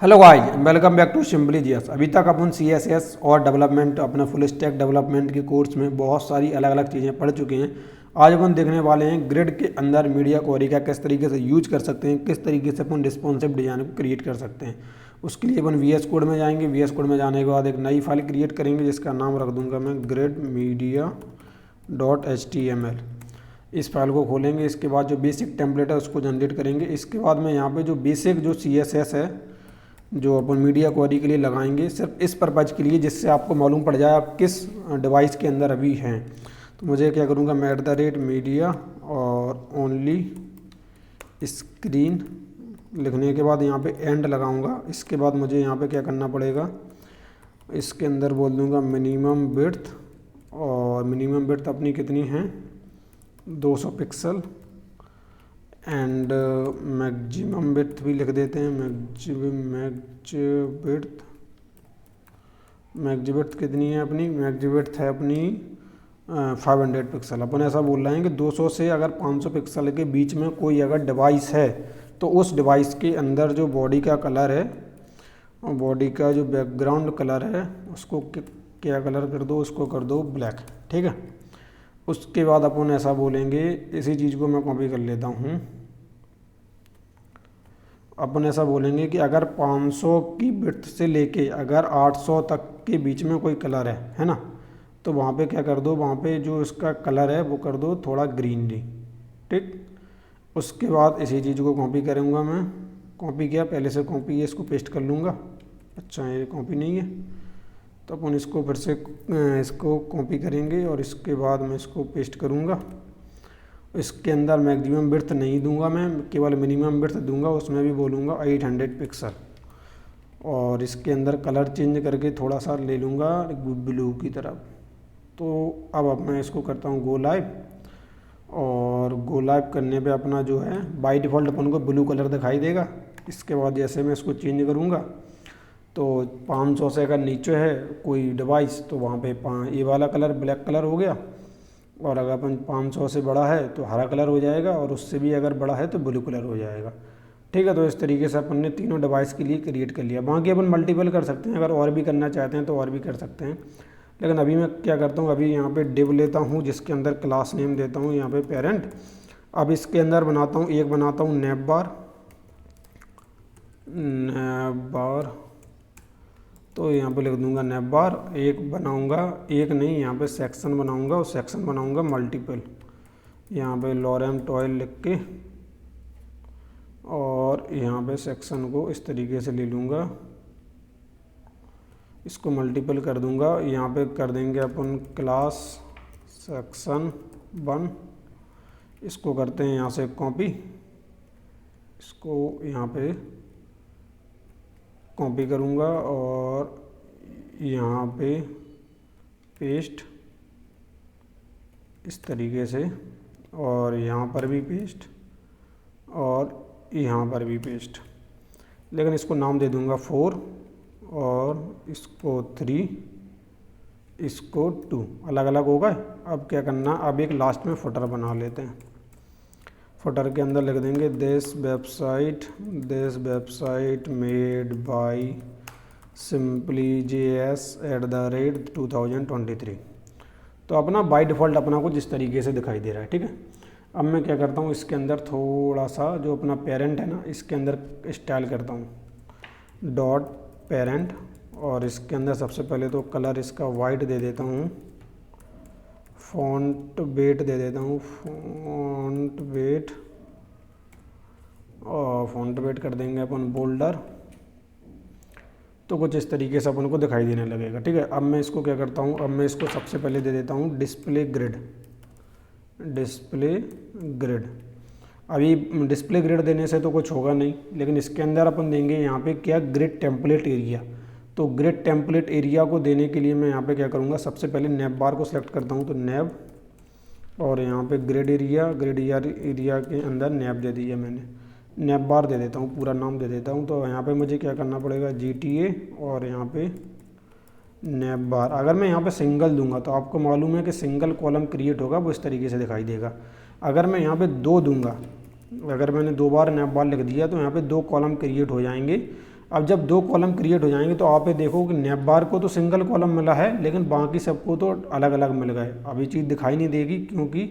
Hello guys, welcome back to simply GS. अभी तक अपन सीएसएस और डेवलपमेंट अपने फुल स्टैक डेवलपमेंट के कोर्स में बहुत सारी अलग अलग चीज़ें पढ़ चुके हैं। आज अपन देखने वाले हैं ग्रिड के अंदर मीडिया क्वेरी का किस तरीके से यूज कर सकते हैं, किस तरीके से अपन रिस्पॉन्सिव डिजाइन को क्रिएट कर सकते हैं। उसके लिए अपन वीएस कोड में जाएंगे। वीएस कोड में जाने के बाद एक नई फाइल क्रिएट करेंगे जिसका नाम रख दूंगा मैं gridmedia.html। इस फाइल को खोलेंगे। इसके बाद जो बेसिक टेम्पलेट है उसको जनरेट करेंगे। इसके बाद में यहाँ पे जो बेसिक जो CSS है जो अपन मीडिया क्वेरी के लिए लगाएंगे, सिर्फ इस पर्पज़ के लिए जिससे आपको मालूम पड़ जाए आप किस डिवाइस के अंदर अभी हैं। तो मुझे क्या करूँगा, मैं @media और ओनली स्क्रीन लिखने के बाद यहाँ पे एंड लगाऊंगा। इसके बाद मुझे यहाँ पे क्या करना पड़ेगा, इसके अंदर बोल दूँगा मिनिमम विड्थ, और मिनिमम विड्थ अपनी कितनी है 200 पिक्सल, एंड मैक्सिमम विड्थ भी लिख देते हैं। मैक्स विड्थ कितनी है अपनी, मैक्स विड्थ है अपनी 500 पिक्सल। अपन ऐसा बोल रहे हैं कि 200 से अगर 500 पिक्सल के बीच में कोई अगर डिवाइस है तो उस डिवाइस के अंदर जो बॉडी का कलर है और बॉडी का जो बैकग्राउंड कलर है उसको क्या कलर कर दो, उसको कर दो ब्लैक। ठीक है। उसके बाद अपन ऐसा बोलेंगे, इसी चीज़ को मैं कॉपी कर लेता हूँ। अपन ऐसा बोलेंगे कि अगर 500 की विड्थ से लेके अगर 800 तक के बीच में कोई कलर है ना, तो वहाँ पे क्या कर दो, वहाँ पे जो इसका कलर है वो कर दो थोड़ा ग्रीनरी। ठीक। उसके बाद इसी चीज़ को कॉपी करूँगा मैं। कॉपी किया, पहले से कॉपी है, इसको पेस्ट कर लूँगा। अच्छा, ये कॉपी नहीं है तो अपन इसको फिर से इसको कॉपी करेंगे और इसके बाद मैं इसको पेस्ट करूँगा। इसके अंदर मैक्सिमम विड्थ नहीं दूंगा, मैं केवल मिनिमम विड्थ दूंगा। उसमें भी बोलूँगा 800 पिक्सल, और इसके अंदर कलर चेंज करके थोड़ा सा ले लूँगा ब्लू की तरफ। तो अब मैं इसको करता हूँ गो लाइव, और गो लाइव करने पे अपना जो है बाय डिफ़ॉल्ट अपन को ब्लू कलर दिखाई देगा। इसके बाद जैसे मैं इसको चेंज करूँगा तो 500 से अगर नीचे है कोई डिवाइस तो वहाँ पे ये वाला कलर ब्लैक कलर हो गया, और अगर अपन 500 से बड़ा है तो हरा कलर हो जाएगा, और उससे भी अगर बड़ा है तो ब्लू कलर हो जाएगा। ठीक है। तो इस तरीके से अपन ने तीनों डिवाइस के लिए क्रिएट कर लिया। बाकी अपन मल्टीपल कर सकते हैं, अगर और भी करना चाहते हैं तो और भी कर सकते हैं। लेकिन अभी मैं क्या करता हूँ, अभी यहाँ पे डिव लेता हूँ जिसके अंदर क्लास नेम देता हूँ यहाँ पे पेरेंट। अब इसके अंदर बनाता हूँ एक बनाता हूँ नैप बार, तो यहाँ पे लिख दूंगा नैप बार। एक बनाऊंगा, एक नहीं, यहाँ पे सेक्शन बनाऊंगा, और सेक्शन बनाऊंगा मल्टीपल। यहाँ पे लॉरेम टॉयल लिख के और यहाँ पे सेक्शन को इस तरीके से ले लूँगा, इसको मल्टीपल कर दूंगा। यहाँ पे कर देंगे अपन क्लास सेक्शन 1। इसको करते हैं यहाँ से कॉपी, इसको यहाँ पे कॉपी करूँगा और यहाँ पे पेस्ट इस तरीके से, और यहाँ पर भी पेस्ट और यहाँ पर भी पेस्ट। लेकिन इसको नाम दे दूँगा 4, और इसको 3, इसको 2, अलग अलग हो गए। अब क्या करना, अब एक लास्ट में फुटर बना लेते हैं। फुटर के अंदर लिख देंगे this website made by simply JS @2023। तो अपना बाय डिफ़ॉल्ट अपना को जिस तरीके से दिखाई दे रहा है। ठीक है। अब मैं क्या करता हूँ, इसके अंदर थोड़ा सा जो अपना पेरेंट है ना, इसके अंदर स्टाइल करता हूँ .parent, और इसके अंदर सबसे पहले तो कलर इसका वाइट दे देता हूँ, फॉन्ट वेट दे देता हूँ, फॉन्ट वेट कर देंगे अपन बोल्डर। तो कुछ इस तरीके से अपन को दिखाई देने लगेगा। ठीक है। अब मैं इसको क्या करता हूँ, अब मैं इसको सबसे पहले दे देता हूँ डिस्प्ले ग्रिड। अभी डिस्प्ले ग्रिड देने से तो कुछ होगा नहीं, लेकिन इसके अंदर अपन देंगे यहाँ पे क्या, ग्रिड टेम्पलेट एरिया। तो ग्रिड टेम्पलेट एरिया को देने के लिए मैं यहाँ पे क्या करूँगा, सबसे पहले नैप बार को सिलेक्ट करता हूँ, तो नैप, और यहाँ पे ग्रिड एरिया के अंदर नैप दे दिया मैंने, नैप बार दे देता हूँ, पूरा नाम दे देता हूँ। तो यहाँ पे मुझे क्या करना पड़ेगा, GTA और यहाँ पे नैप बार। अगर मैं यहाँ पे सिंगल दूंगा तो आपको मालूम है कि सिंगल कॉलम क्रिएट होगा, वो इस तरीके से दिखाई देगा। अगर मैं यहाँ पे 2 दूंगा, अगर मैंने 2 बार नैप बार लिख दिया तो यहाँ पे 2 कॉलम क्रिएट हो जाएंगे। अब जब 2 कॉलम क्रिएट हो जाएंगे तो आप ये देखो कि नैप बार को तो सिंगल कॉलम मिला है, लेकिन बाकी सबको तो अलग अलग मिल गए। अब ये चीज़ दिखाई नहीं देगी क्योंकि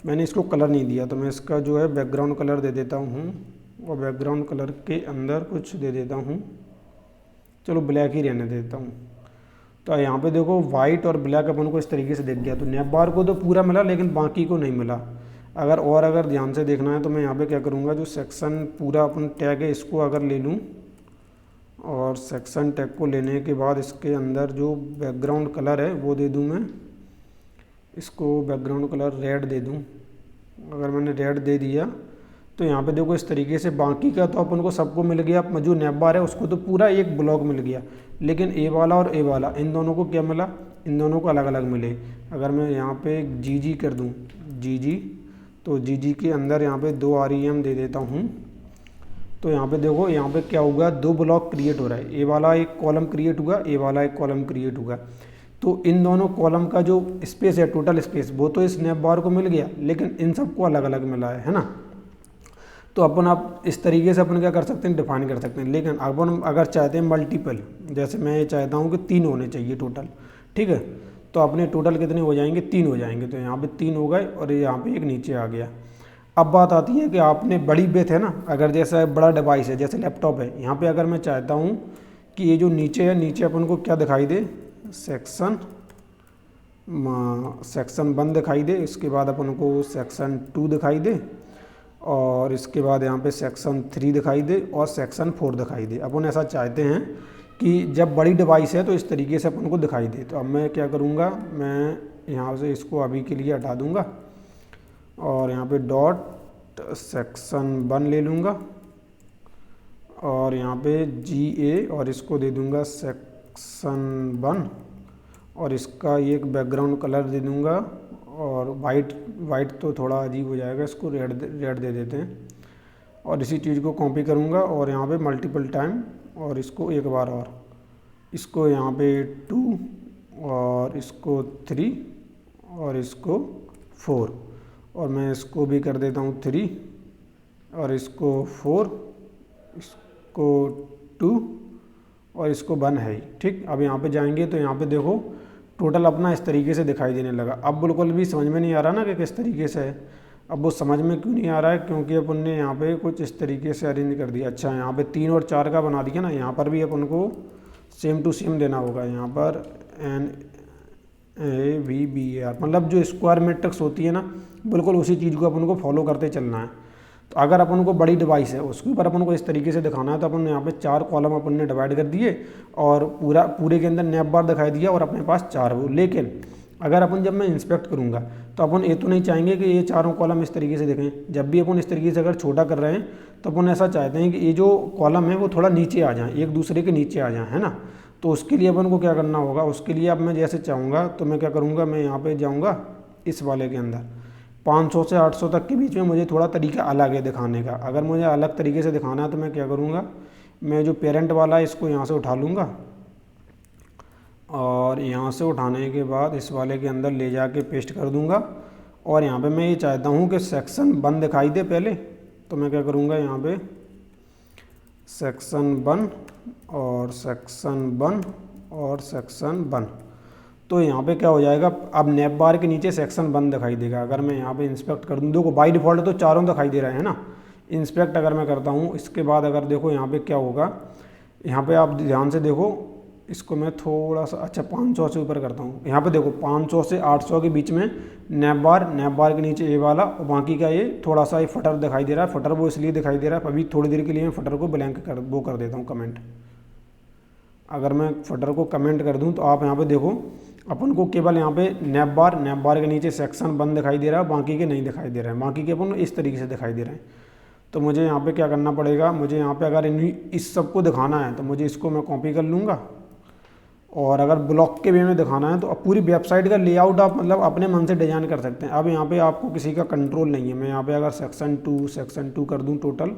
मैंने इसको कलर नहीं दिया। तो मैं इसका जो है बैकग्राउंड कलर दे देता हूँ, और बैकग्राउंड कलर के अंदर कुछ दे देता हूँ, चलो ब्लैक ही रहने देता हूँ। तो यहाँ पे देखो वाइट और ब्लैक अपन को इस तरीके से दिख गया। तो नैप बार को तो पूरा मिला, लेकिन बाकी को नहीं मिला। अगर ध्यान से देखना है तो मैं यहाँ पे क्या करूँगा, जो सेक्शन पूरा अपन टैग है इसको अगर ले लूँ, और सेक्शन टैग को लेने के बाद इसके अंदर जो बैकग्राउंड कलर है वो दे दूँ मैं, इसको बैकग्राउंड कलर रेड दे दूँ। अगर मैंने रेड दे दिया तो यहाँ पे देखो इस तरीके से बाकी का तो अपन को सबको मिल गया। जो नैप बार है उसको तो पूरा एक ब्लॉक मिल गया, लेकिन ए वाला और ए वाला इन दोनों को क्या मिला, इन दोनों को अलग अलग मिले। अगर मैं यहाँ पे जी कर दूँ, जी तो जी के अंदर यहाँ पे 2 REM दे देता हूँ। तो यहाँ पे देखो यहाँ पे क्या होगा, 2 ब्लॉक क्रिएट हो रहा है। ए वाला एक कॉलम क्रिएट हुआ, ए वाला एक कॉलम क्रिएट हुआ। तो इन दोनों कॉलम का जो स्पेस है, टोटल स्पेस, वो तो इस नैप बार को मिल गया, लेकिन इन सबको अलग अलग मिला है ना। तो अपन आप इस तरीके से अपन क्या कर सकते हैं, डिफाइन कर सकते हैं। लेकिन अपन अगर चाहते हैं मल्टीपल, जैसे मैं ये चाहता हूँ कि 3 होने चाहिए टोटल, ठीक है, तो अपने टोटल कितने हो जाएंगे, 3 हो जाएंगे। तो यहाँ पे 3 हो गए और यहाँ पे एक नीचे आ गया। अब बात आती है कि आपने बड़ी बेथ है ना, अगर जैसा बड़ा डिवाइस है जैसे लैपटॉप है, यहाँ पे अगर मैं चाहता हूँ कि ये जो नीचे है, नीचे अपन को क्या दिखाई दे, सेक्शन 1 दिखाई दे, इसके बाद अपन को सेक्शन 2 दिखाई दे, और इसके बाद यहाँ पे सेक्शन 3 दिखाई दे, और सेक्शन 4 दिखाई दे। अपन ऐसा चाहते हैं कि जब बड़ी डिवाइस है तो इस तरीके से अपन को दिखाई दे। तो अब मैं क्या करूँगा, मैं यहाँ से इसको अभी के लिए हटा दूँगा, और यहाँ पे डॉट सेक्शन 1 ले लूँगा, और यहाँ पे GA और इसको दे दूँगा सेक्शन 1, और इसका एक बैकग्राउंड कलर दे दूँगा, और वाइट तो थोड़ा अजीब हो जाएगा, इसको रेड दे देते हैं। और इसी चीज़ को कॉपी करूँगा और यहाँ पे मल्टीपल टाइम, और इसको एक बार और, इसको यहाँ पे 2, और इसको 3, और इसको 4, और मैं इसको भी कर देता हूँ 3, और इसको 4, इसको 2, और इसको 1 है ही, ठीक। अब यहाँ पे जाएंगे तो यहाँ पे देखो टोटल अपना इस तरीके से दिखाई देने लगा। अब बिल्कुल भी समझ में नहीं आ रहा ना कि किस तरीके से है। अब वो समझ में क्यों नहीं आ रहा है, क्योंकि अपन ने यहाँ पे कुछ इस तरीके से अरेंज कर दिया। अच्छा, यहाँ पे 3 और 4 का बना दिया ना, यहाँ पर भी अपन को सेम टू सेम देना होगा। यहाँ पर NAVBAR, मतलब जो स्क्वायर मैट्रिक्स होती है ना, बिल्कुल उसी चीज़ को अपन को फॉलो करते चलना है। तो अगर अपन को बड़ी डिवाइस है उसके ऊपर अपन को इस तरीके से दिखाना है, तो अपन यहाँ पे 4 कॉलम अपन ने डिवाइड कर दिए, और पूरे के अंदर नैप बार दिखाई दिया, और अपने पास 4 वो। लेकिन अगर अपन जब मैं इंस्पेक्ट करूँगा तो अपन ये तो नहीं चाहेंगे कि ये चारों कॉलम इस तरीके से दिखें। जब भी अपन इस तरीके से अगर छोटा कर रहे हैं तो अपन ऐसा चाहते हैं कि ये जो कॉलम है वो थोड़ा नीचे आ जाएँ, एक दूसरे के नीचे आ जाएँ, है ना। तो उसके लिए अपन को क्या करना होगा, उसके लिए अब मैं जैसे चाहूँगा तो मैं क्या करूँगा, मैं यहाँ पर जाऊँगा इस वाले के अंदर 500 से 800 तक के बीच में मुझे थोड़ा तरीका अलग है दिखाने का। अगर मुझे अलग तरीके से दिखाना है तो मैं क्या करूँगा, मैं जो पेरेंट वाला है इसको यहाँ से उठा लूँगा, और यहाँ से उठाने के बाद इस वाले के अंदर ले जाके पेस्ट कर दूँगा। और यहाँ पे मैं ये चाहता हूँ कि सेक्शन 1 दिखाई दे पहले, तो मैं क्या करूँगा, यहाँ पे सेक्शन 1 और सेक्शन 1 और सेक्शन 1। तो यहाँ पे क्या हो जाएगा, अब नैप बार के नीचे सेक्शन 1 दिखाई देगा। अगर मैं यहाँ पे इंस्पेक्ट कर दूँ, देखो बाई डिफ़ॉल्ट तो चारों दिखाई दे रहे हैं ना। इंस्पेक्ट अगर मैं करता हूँ, इसके बाद अगर देखो यहाँ पे क्या होगा, यहाँ पे आप ध्यान से देखो, इसको मैं थोड़ा सा, अच्छा 500 से ऊपर करता हूँ। यहाँ पे देखो 500 से 800 के बीच में नैप बार के नीचे ए वाला, और बाकी का ये थोड़ा सा ये फटर दिखाई दे रहा है। फटर वो इसलिए दिखाई दे रहा है, अभी थोड़ी देर के लिए मैं फटर को ब्लैंक कर देता हूँ, कमेंट। अगर मैं फटर को कमेंट कर दूँ तो आप यहाँ पे देखो, अपन को केवल यहाँ पे नैप बार के नीचे सेक्शन 1 दिखाई दे रहा है, बाकी के नहीं दिखाई दे रहे हैं। बाकी के अपन इस तरीके से दिखाई दे रहे हैं। तो मुझे यहाँ पे क्या करना पड़ेगा, मुझे यहाँ पे अगर इस सब को दिखाना है तो मुझे इसको मैं कॉपी कर लूँगा, और अगर ब्लॉक के वे में दिखाना है तो अब पूरी वेबसाइट का लेआउट आप मतलब अपने मन से डिजाइन कर सकते हैं। अब यहाँ पे आपको किसी का कंट्रोल नहीं है। मैं यहाँ पे अगर सेक्शन 2 कर दूँ टोटल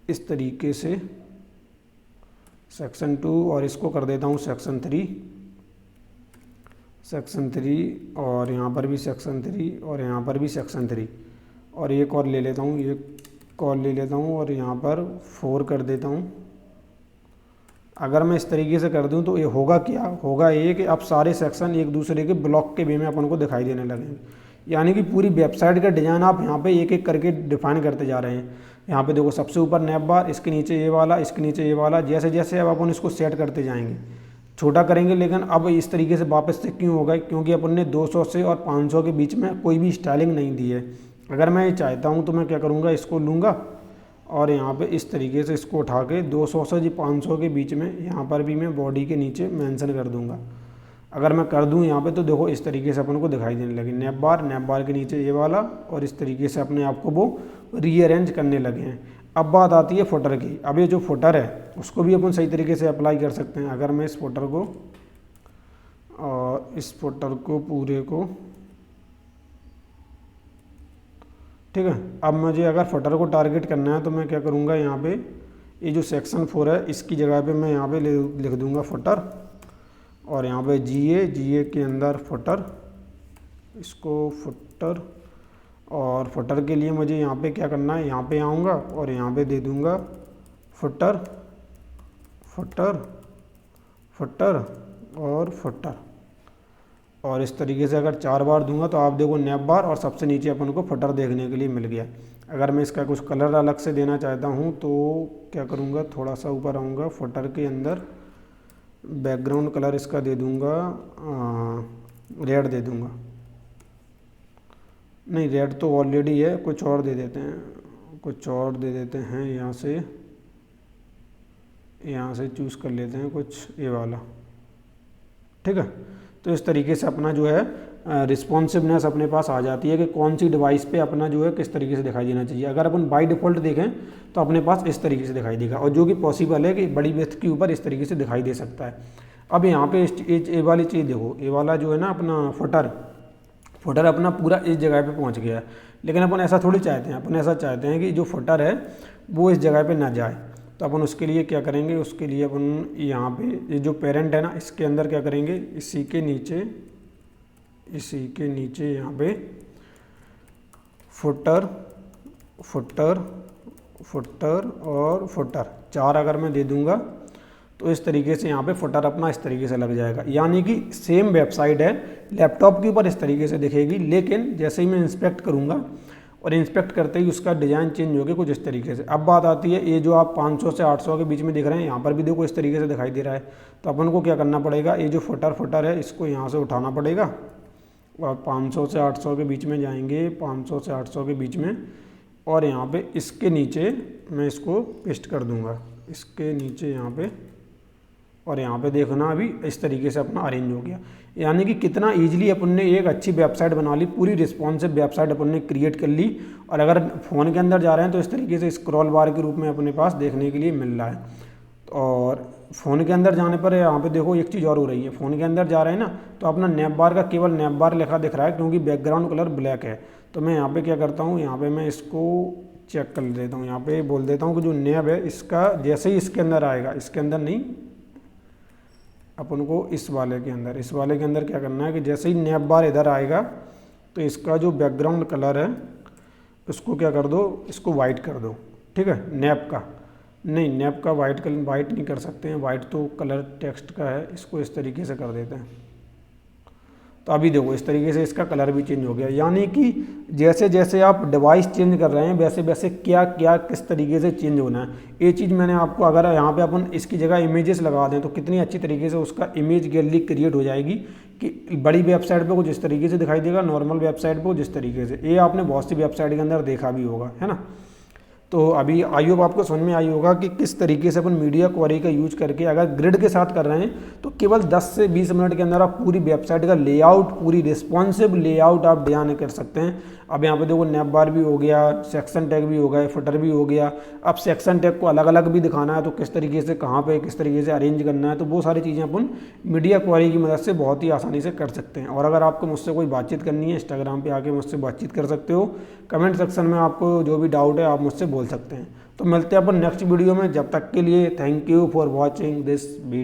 इस तरीके से, सेक्शन 2, और इसको कर देता हूँ सेक्शन 3, और यहाँ पर भी सेक्शन 3, और यहाँ पर भी सेक्शन 3, और एक और ले लेता हूँ, और यहाँ पर 4 कर देता हूँ, अगर मैं इस तरीके से कर दूं तो ये होगा क्या, होगा ये कि अब सारे सेक्शन एक दूसरे के ब्लॉक के वे में अपन को दिखाई देने लगेंगे। यानी कि पूरी वेबसाइट का डिज़ाइन आप यहाँ पे एक एक करके डिफाइन करते जा रहे हैं। यहाँ पे देखो सबसे ऊपर नैप बार, इसके नीचे ये वाला, इसके नीचे ये वाला, जैसे जैसे अब अपन इसको सेट करते जाएंगे, छोटा करेंगे। लेकिन अब इस तरीके से वापस से क्यों होगा, क्योंकि अपन ने 200 से और 500 के बीच में कोई भी स्टाइलिंग नहीं दी है। अगर मैं ये चाहता हूँ तो मैं क्या करूँगा, इसको लूँगा और यहाँ पे इस तरीके से इसको उठा के 200 से 500 के बीच में यहाँ पर भी मैं बॉडी के नीचे मेंशन कर दूँगा। अगर मैं कर दूँ यहाँ पे तो देखो इस तरीके से अपन को दिखाई देने लगे नैप बार के नीचे ये वाला, और इस तरीके से अपने आप को वो रीअरेंज करने लगे हैं। अब बात आती है फुटर की। अब ये जो फुटर है उसको भी अपन सही तरीके से अप्लाई कर सकते हैं। अगर मैं इस फुटर को और इस फुटर को पूरे को, ठीक है, अब मुझे अगर फुटर को टारगेट करना है तो मैं क्या करूँगा, यहाँ पे ये जो सेक्शन 4 है इसकी जगह पे मैं यहाँ पे लिख दूँगा फुटर, और यहाँ पे जीए के अंदर फुटर, इसको फुटर। और फुटर के लिए मुझे यहाँ पे क्या करना है, यहाँ पे आऊँगा और यहाँ पे दे दूँगा फुटर फुटर फुटर और फुटर। और इस तरीके से अगर 4 बार दूंगा तो आप देखो नैप बार और सबसे नीचे अपन को फुटर देखने के लिए मिल गया। अगर मैं इसका कुछ कलर अलग से देना चाहता हूँ तो क्या करूँगा, थोड़ा सा ऊपर आऊँगा, फुटर के अंदर बैकग्राउंड कलर इसका दे दूँगा रेड दे दूँगा। नहीं, रेड तो ऑलरेडी है, कुछ और दे देते हैं, कुछ और दे देते हैं। यहाँ से चूज़ कर लेते हैं कुछ ये वाला, ठीक है। तो इस तरीके से अपना जो है रिस्पॉन्सिवनेस अपने पास आ जाती है कि कौन सी डिवाइस पे अपना जो है किस तरीके से दिखाई देना चाहिए। अगर अपन बाय डिफ़ॉल्ट देखें तो अपने पास इस तरीके से दिखाई देगा, और जो कि पॉसिबल है कि बड़ी विड्थ के ऊपर इस तरीके से दिखाई दे सकता है। अब यहाँ पे ये वाली चीज़ देखो, ये वाला जो है ना अपना फुटर अपना पूरा इस जगह पे पहुँच गया है। लेकिन अपन ऐसा थोड़ी चाहते हैं, अपन ऐसा चाहते हैं कि जो फुटर है वो इस जगह पे ना जाए। तो अपन उसके लिए क्या करेंगे, उसके लिए अपन यहाँ पे ये जो पेरेंट है ना इसके अंदर क्या करेंगे, इसी के नीचे यहाँ पे फुटर फुटर फुटर और फुटर 4 अगर मैं दे दूँगा तो इस तरीके से यहाँ पे फुटर अपना इस तरीके से लग जाएगा। यानी कि सेम वेबसाइट है, लैपटॉप के ऊपर इस तरीके से दिखेगी, लेकिन जैसे ही मैं इंस्पेक्ट करूँगा और इंस्पेक्ट करते ही उसका डिज़ाइन चेंज हो गया कुछ इस तरीके से। अब बात आती है ये जो आप 500 से 800 के बीच में दिख रहे हैं, यहाँ पर भी देखो इस तरीके से दिखाई दे रहा है। तो अपन को क्या करना पड़ेगा, ये जो फुटर है इसको यहाँ से उठाना पड़ेगा और 500 से 800 के बीच में जाएंगे, 500 से 800 के बीच में, और यहाँ पे इसके नीचे मैं इसको पेस्ट कर दूँगा, इसके नीचे यहाँ पे, और यहाँ पे देखना अभी इस तरीके से अपना अरेंज हो गया। यानी कि कितना इजीली अपन ने एक अच्छी वेबसाइट बना ली, पूरी रिस्पॉन्सिव वेबसाइट अपन ने क्रिएट कर ली। और अगर फ़ोन के अंदर जा रहे हैं तो इस तरीके से स्क्रॉल बार के रूप में अपने पास देखने के लिए मिल रहा है। और फ़ोन के अंदर जाने पर यहाँ पे देखो एक चीज़ और हो रही है, फ़ोन के अंदर जा रहे हैं ना तो अपना नैप बार का केवल नैप बार लिखा दिख रहा है, क्योंकि बैकग्राउंड कलर ब्लैक है। तो मैं यहाँ पे क्या करता हूँ, यहाँ पे मैं इसको चेक कर देता हूँ, यहाँ पे बोल देता हूँ कि जो नैप है इसका जैसे ही इसके अंदर आएगा, इसके अंदर नहीं, अपन को इस वाले के अंदर क्या करना है कि जैसे ही नैप बार इधर आएगा तो इसका जो बैकग्राउंड कलर है उसको क्या कर दो, इसको वाइट कर दो, ठीक है। नैप का वाइट नहीं कर सकते हैं, वाइट तो कलर टेक्स्ट का है, इसको इस तरीके से कर देते हैं। तो अभी देखो इस तरीके से इसका कलर भी चेंज हो गया। यानी कि जैसे जैसे आप डिवाइस चेंज कर रहे हैं वैसे वैसे क्या क्या किस तरीके से चेंज होना है, ये चीज़ मैंने आपको, अगर यहाँ पे अपन इसकी जगह इमेजेस लगा दें तो कितनी अच्छी तरीके से उसका इमेज गैलरी क्रिएट हो जाएगी कि बड़ी वेबसाइट पे कुछ इस तरीके से दिखाई देगा, नॉर्मल वेबसाइट पे जिस तरीके से। ये आपने बहुत सी वेबसाइट के अंदर देखा भी होगा, है ना। तो अभी आई होप आपको समझ में आई होगा कि किस तरीके से अपन मीडिया क्वेरी का यूज करके अगर ग्रिड के साथ कर रहे हैं तो केवल 10 से 20 मिनट के अंदर आप पूरी वेबसाइट का लेआउट, पूरी रिस्पॉन्सिव लेआउट आप डिजाइन कर सकते हैं। अब यहाँ पे देखो नैप बार भी हो गया, सेक्शन टैग भी हो गया, फुटर भी हो गया। अब सेक्शन टैग को अलग अलग भी दिखाना है तो किस तरीके से, कहाँ पे किस तरीके से अरेंज करना है, तो वो सारी चीज़ें अपन मीडिया क्वेरी की मदद से बहुत ही आसानी से कर सकते हैं। और अगर आपको मुझसे कोई बातचीत करनी है, इंस्टाग्राम पे आके मुझसे बातचीत कर सकते हो, कमेंट सेक्शन में आपको जो भी डाउट है आप मुझसे बोल सकते हैं। तो मिलते हैं अपन नेक्स्ट वीडियो में, जब तक के लिए thank you for watching this video.